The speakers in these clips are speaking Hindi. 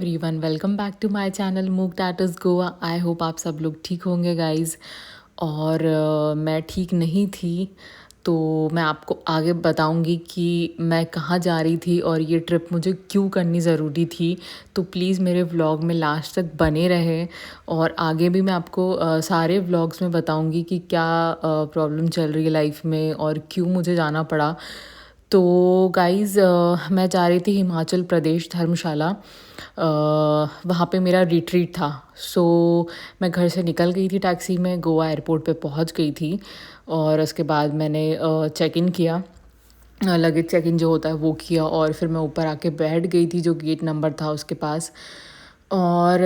Everyone, welcome back to my channel मूक टैटर्स गोवा। आई होप आप सब लोग ठीक होंगे गाइस। और मैं ठीक नहीं थी, तो मैं आपको आगे बताऊंगी कि मैं कहाँ जा रही थी और ये ट्रिप मुझे क्यों करनी ज़रूरी थी। तो प्लीज़ मेरे व्लॉग में लास्ट तक बने रहे, और आगे भी मैं आपको सारे व्लॉग्स में बताऊंगी कि क्या प्रॉब्लम चल रही है लाइफ में और क्यों मुझे जाना पड़ा। तो गाइज़, मैं जा रही थी हिमाचल प्रदेश धर्मशाला। वहाँ पे मेरा रिट्रीट था। सो मैं घर से निकल गई थी टैक्सी में, गोवा एयरपोर्ट पे पहुँच गई थी। और उसके बाद मैंने चेक इन किया, लगेज चेक इन जो होता है वो किया, और फिर मैं ऊपर आके बैठ गई थी जो गेट नंबर था उसके पास। और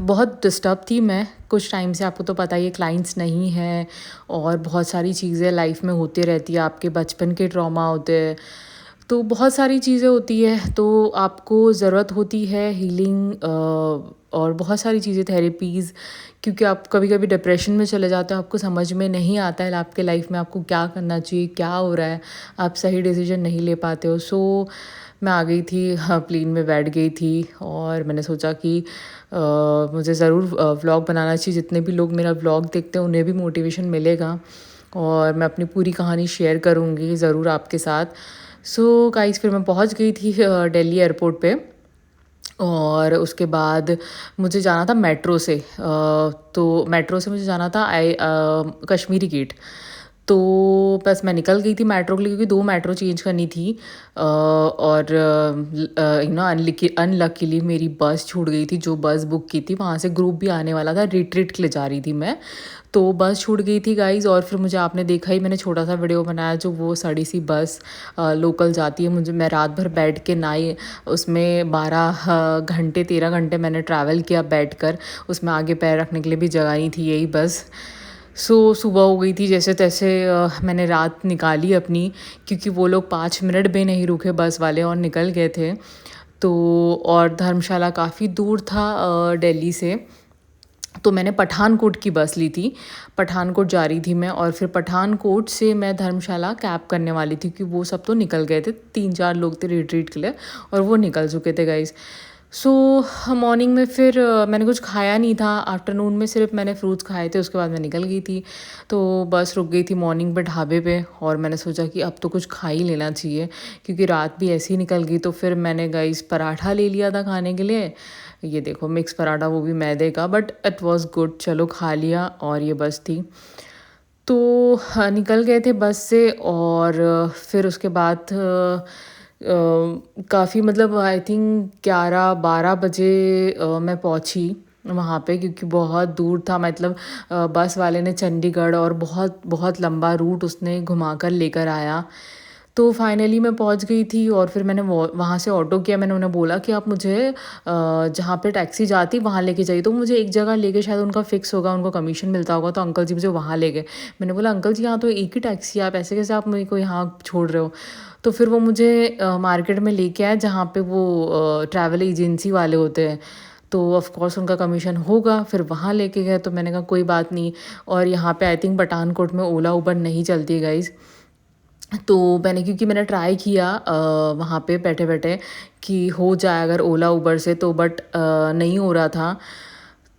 बहुत डिस्टर्ब थी मैं कुछ टाइम से। आपको तो पता ही है, क्लाइंट्स नहीं है और बहुत सारी चीज़ें लाइफ में होती रहती है, आपके बचपन के ट्रॉमा होते हैं, तो बहुत सारी चीज़ें होती है। तो आपको ज़रूरत होती है हीलिंग और बहुत सारी चीज़ें, थेरेपीज़, क्योंकि आप कभी कभी डिप्रेशन में चले जाते हो, आपको समझ में नहीं आता है आपके लाइफ में आपको क्या करना चाहिए, क्या हो रहा है, आप सही डिसीजन नहीं ले पाते हो। सो मैं आ गई थी, हाँ, प्लेन में बैठ गई थी, और मैंने सोचा कि मुझे ज़रूर व्लॉग बनाना चाहिए। जितने भी लोग मेरा व्लॉग देखते हैं उन्हें भी मोटिवेशन मिलेगा, और मैं अपनी पूरी कहानी शेयर करूँगी ज़रूर आपके साथ। सो गाइस, फिर मैं पहुँच गई थी दिल्ली एयरपोर्ट पे। और उसके बाद मुझे जाना था मेट्रो से, तो मेट्रो से मुझे जाना था कश्मीरी गेट। तो बस मैं निकल गई थी मेट्रो के लिए, क्योंकि 2 मेट्रो चेंज करनी थी। और अनलकीली मेरी बस छूट गई थी। जो बस बुक की थी वहाँ से ग्रुप भी आने वाला था, रिट्रीट के लिए जा रही थी मैं, तो बस छूट गई थी गाइज़। और फिर मुझे, आपने देखा ही, मैंने छोटा सा वीडियो बनाया जो वो सड़ी सी बस लोकल जाती है। मैं रात भर बैठ के नाई उसमें 12 घंटे 13 घंटे मैंने ट्रैवल किया बैठ कर। उसमें आगे पैर रखने के लिए भी जगह नहीं थी, यही बस। सो सुबह हो गई थी जैसे तैसे, मैंने रात निकाली अपनी, क्योंकि वो लोग 5 मिनट भी नहीं रुके बस वाले और निकल गए थे। तो और धर्मशाला काफ़ी दूर था दिल्ली से, तो मैंने पठानकोट की बस ली थी। पठानकोट जा रही थी मैं, और फिर पठानकोट से मैं धर्मशाला कैब करने वाली थी, क्योंकि वो सब तो निकल गए थे, 3-4 लोग थे रिट्रीट के लिए और वो निकल चुके थे गाइज़। सो मॉर्निंग में फिर मैंने कुछ खाया नहीं था। आफ्टरनून में सिर्फ मैंने फ्रूट्स खाए थे, उसके बाद मैं निकल गई थी। तो बस रुक गई थी मॉर्निंग पे ढाबे पे, और मैंने सोचा कि अब तो कुछ खा ही लेना चाहिए, क्योंकि रात भी ऐसे ही निकल गई। तो फिर मैंने गाइस पराठा ले लिया था खाने के लिए। ये देखो, मिक्स पराठा, वो भी मैदे का, बट इट वाज गुड। चलो खा लिया, और ये बस थी। तो निकल गए थे बस से, और फिर उसके बाद काफ़ी, मतलब आई थिंक 11-12 बजे मैं पहुंची वहाँ पे, क्योंकि बहुत दूर था। मतलब बस वाले ने चंडीगढ़ और बहुत बहुत लंबा रूट उसने घुमाकर लेकर आया। तो फाइनली मैं पहुंच गई थी, और फिर मैंने वहाँ से ऑटो किया। मैंने उन्हें बोला कि आप मुझे जहाँ पे टैक्सी जाती वहाँ लेके जाइए। तो मुझे एक जगह लेके, शायद उनका फिक्स होगा, उनको कमीशन मिलता होगा, तो अंकल जी मुझे वहाँ ले गए। मैंने बोला, अंकल जी यहाँ तो एक ही टैक्सी है, आप ऐसे कैसे आप मेरे को यहाँ छोड़ रहे हो। तो फिर वो मुझे मार्केट में लेके आए, जहाँ पे वो ट्रैवल एजेंसी वाले होते हैं, तो ऑफ कोर्स उनका कमीशन होगा। फिर वहाँ लेके गए, तो मैंने कहा कोई बात नहीं। और यहाँ पे आई थिंक पठानकोट में ओला उबर नहीं चलती है गाइज़। तो क्योंकि मैंने ट्राई किया वहाँ पे बैठे बैठे कि हो जाए अगर ओला उबर से, तो बट नहीं हो रहा था।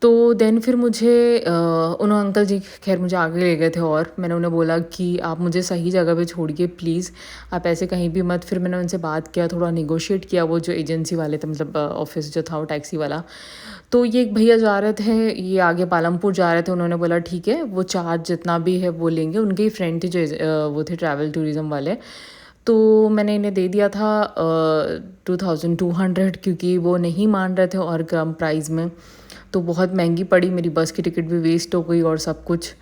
तो देन फिर मुझे उन्होंने, अंकल जी खैर मुझे आगे ले गए थे, और मैंने उन्हें बोला कि आप मुझे सही जगह पे छोड़िए प्लीज़, आप ऐसे कहीं भी मत। फिर मैंने उनसे बात किया, थोड़ा निगोशिएट किया, वो जो एजेंसी वाले थे, मतलब ऑफिस जो था वो टैक्सी वाला। तो ये एक भैया जा रहे थे, ये आगे पालमपुर जा रहे थे। उन्होंने बोला ठीक है, वो चार्ज जितना भी है वो लेंगे। उनके ही फ्रेंड थे जो वो थे ट्रैवल टूरिज़्म वाले। तो मैंने इन्हें दे दिया था 2200, क्योंकि वो नहीं मान रहे थे और कम प्राइस में। तो बहुत महंगी पड़ी, मेरी बस की टिकट भी वेस्ट हो गई और सब कुछ।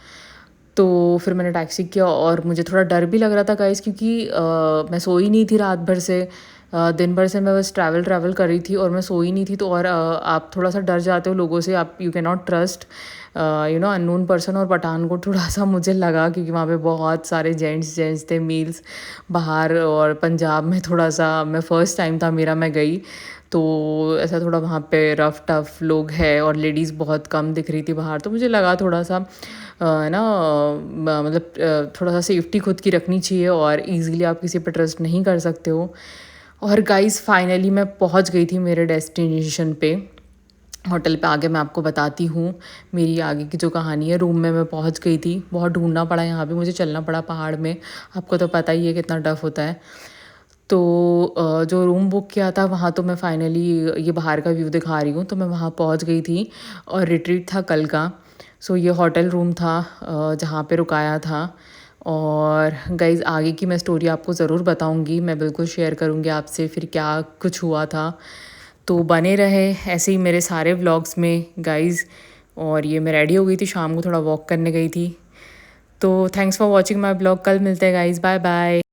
तो फिर मैंने टैक्सी किया, और मुझे थोड़ा डर भी लग रहा था गाइस, क्योंकि मैं सोई नहीं थी रात भर से। दिन भर से मैं बस ट्रैवल कर रही थी, और मैं सोई नहीं थी। तो और आप थोड़ा सा डर जाते हो लोगों से, आप you can not trust unknown person. और पठानकोट थोड़ा सा मुझे लगा, क्योंकि वहाँ पे बहुत सारे जेंट्स थे, मेल्स बाहर। और पंजाब में थोड़ा सा, मैं फ़र्स्ट टाइम था मेरा, मैं गई, तो ऐसा थोड़ा वहाँ पे रफ टफ लोग हैं, और लेडीज़ बहुत कम दिख रही थी बाहर। तो मुझे लगा थोड़ा सा है ना, मतलब थोड़ा सा सेफ्टी खुद की रखनी चाहिए, और ईज़िली आप किसी पर ट्रस्ट नहीं कर सकते हो। और गाइस फाइनली मैं पहुंच गई थी मेरे डेस्टिनेशन पे। होटल पे आगे मैं आपको बताती हूँ मेरी आगे की जो कहानी है। रूम में मैं पहुँच गई थी, बहुत ढूंढना पड़ा, यहाँ पे मुझे चलना पड़ा पहाड़ में, आपको तो पता ही है कितना टफ़ होता है। तो जो रूम बुक किया था वहाँ तो मैं फाइनली ये बाहर का व्यू दिखा रही हूँ, तो मैं वहाँ पहुँच गई थी और रिट्रीट था कल का। सो ये होटल रूम था जहाँ पे रुकाया था। और गाइज़ आगे की मैं स्टोरी आपको ज़रूर बताऊँगी, मैं बिल्कुल शेयर करूँगी आपसे फिर क्या कुछ हुआ था। तो बने रहे ऐसे ही मेरे सारे व्लॉग्स में गाइज़। और ये मैं रेडी हो गई थी, शाम को थोड़ा वॉक करने गई थी। तो thanks for watching my blog, कल मिलते हैं गाइज़, बाय बाय।